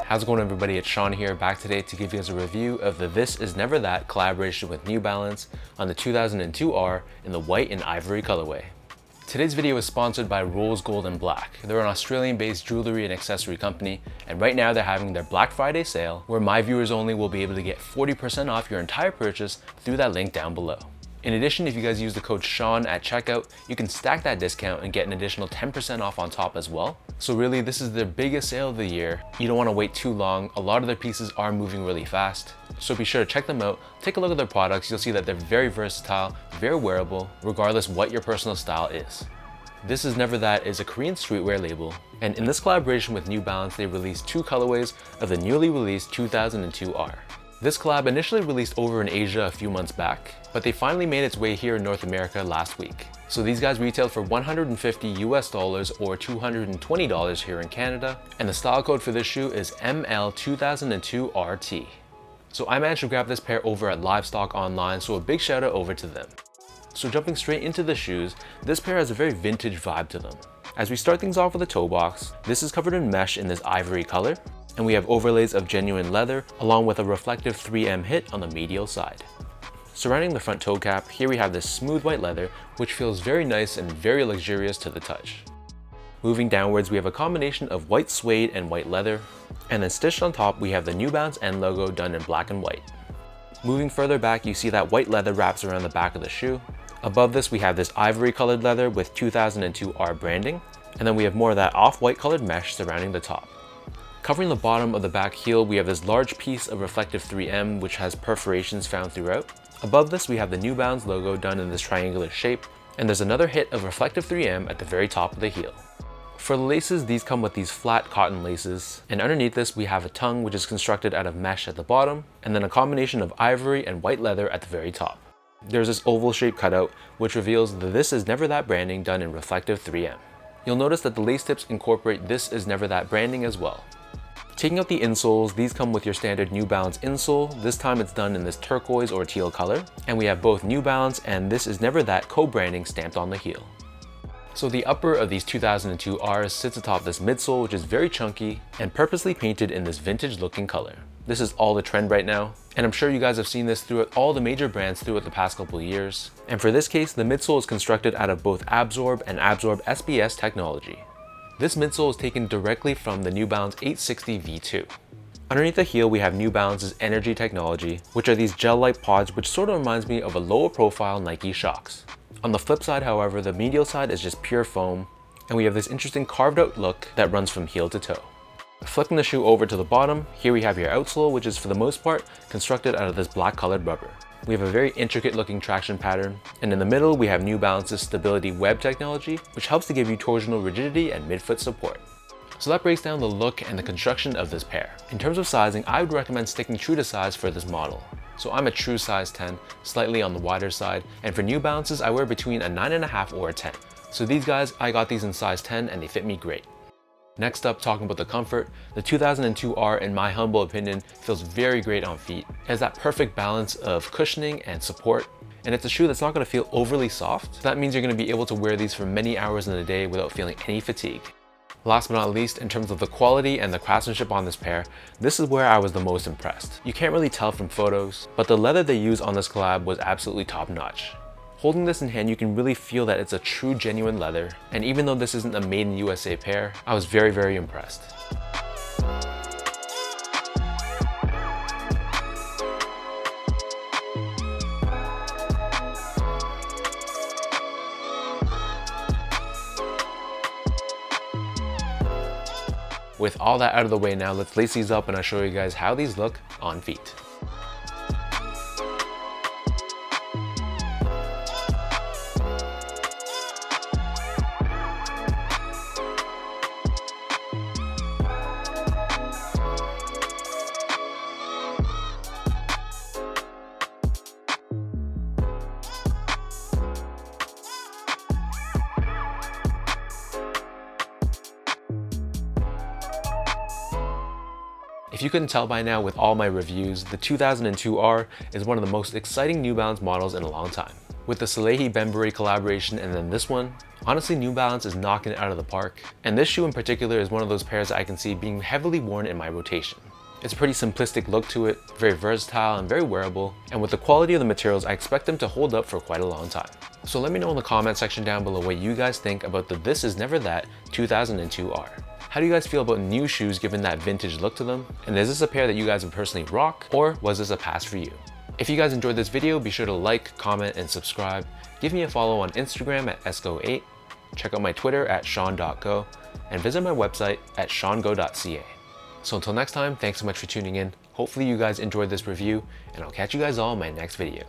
How's it going, everybody? It's Sean here, back today to give you guys a review of the This Is Never That collaboration with New Balance on the 2002R in the white and ivory colorway. Today's video is sponsored by Rose Gold and Black. They're an Australian-based jewelry and accessory company, and right now they're having their Black Friday sale where my viewers only will be able to get 40% off your entire purchase through that link down below. In addition, if you guys use the code Sean at checkout, you can stack that discount and get an additional 10% off on top as well. So really, this is their biggest sale of the year. You don't want to wait too long. A lot of their pieces are moving really fast. So be sure to check them out, take a look at their products. You'll see that they're very versatile, very wearable, regardless what your personal style is. This Is Never That is a Korean streetwear label, and in this collaboration with New Balance, they released two colorways of the newly released 2002R. This collab initially released over in Asia a few months back, but they finally made its way here in North America last week. So these guys retailed for $150 or $220 here in Canada, and the style code for this shoe is ML2002RT. So I managed to grab this pair over at Livestock Online, so a big shout out over to them. So jumping straight into the shoes, this pair has a very vintage vibe to them. As we start things off with a toe box, this is covered in mesh in this ivory color, and we have overlays of genuine leather along with a reflective 3M hit on the medial side. Surrounding the front toe cap, here we have this smooth white leather which feels very nice and very luxurious to the touch. Moving downwards, we have a combination of white suede and white leather, and then stitched on top we have the New Balance N logo done in black and white. Moving further back, you see that white leather wraps around the back of the shoe. Above this we have this ivory colored leather with 2002R branding, and then we have more of that off-white colored mesh surrounding the top. Covering the bottom of the back heel, we have this large piece of reflective 3M which has perforations found throughout. Above this we have the New Balance logo done in this triangular shape, and there's another hit of reflective 3M at the very top of the heel. For the laces, these come with these flat cotton laces, and underneath this we have a tongue which is constructed out of mesh at the bottom, and then a combination of ivory and white leather at the very top. There's this oval shaped cutout which reveals the This Is Never That branding done in reflective 3M. You'll notice that the lace tips incorporate This Is Never That branding as well. Taking out the insoles, these come with your standard New Balance insole. This time it's done in this turquoise or teal color, and we have both New Balance and This Is Never That co-branding stamped on the heel. So the upper of these 2002Rs sits atop this midsole which is very chunky and purposely painted in this vintage looking color. This is all the trend right now, and I'm sure you guys have seen this throughout all the major brands throughout the past couple of years. And for this case, the midsole is constructed out of both Absorb and Absorb SBS technology. This midsole is taken directly from the New Balance 860 V2. Underneath the heel, we have New Balance's Energy technology, which are these gel-like pods which sort of reminds me of a lower profile Nike Shox. On the flip side, however, the medial side is just pure foam, and we have this interesting carved out look that runs from heel to toe. Flipping the shoe over to the bottom, here we have your outsole, which is for the most part constructed out of this black colored rubber. We have a very intricate looking traction pattern, and in the middle we have New Balance's Stability Web technology, which helps to give you torsional rigidity and midfoot support. So that breaks down the look and the construction of this pair. In terms of sizing, I would recommend sticking true to size for this model. So I'm a true size 10, slightly on the wider side, and for New Balances I wear between a 9.5 or a 10. So these guys, I got these in size 10 and they fit me great. Next up, talking about the comfort, the 2002R, in my humble opinion, feels very great on feet. It has that perfect balance of cushioning and support, and it's a shoe that's not going to feel overly soft. So that means you're going to be able to wear these for many hours in a day without feeling any fatigue. Last but not least, in terms of the quality and the craftsmanship on this pair, this is where I was the most impressed. You can't really tell from photos, but the leather they used on this collab was absolutely top notch. Holding this in hand, you can really feel that it's a true genuine leather, and even though this isn't a made in USA pair, I was very, very impressed. With all that out of the way now, let's lace these up and I'll show you guys how these look on feet. If you couldn't tell by now with all my reviews, the 2002R is one of the most exciting New Balance models in a long time. With the Salehi Bembury collaboration and then this one, honestly New Balance is knocking it out of the park. And this shoe in particular is one of those pairs that I can see being heavily worn in my rotation. It's a pretty simplistic look to it, very versatile and very wearable, and with the quality of the materials, I expect them to hold up for quite a long time. So let me know in the comment section down below what you guys think about the Thisisneverthat 2002R. How do you guys feel about new shoes given that vintage look to them? And is this a pair that you guys would personally rock, or was this a pass for you? If you guys enjoyed this video, be sure to like, comment, and subscribe. Give me a follow on Instagram at esco8, check out my Twitter at sean.go, and visit my website at seango.ca. So until next time, thanks so much for tuning in. Hopefully you guys enjoyed this review, and I'll catch you guys all in my next video.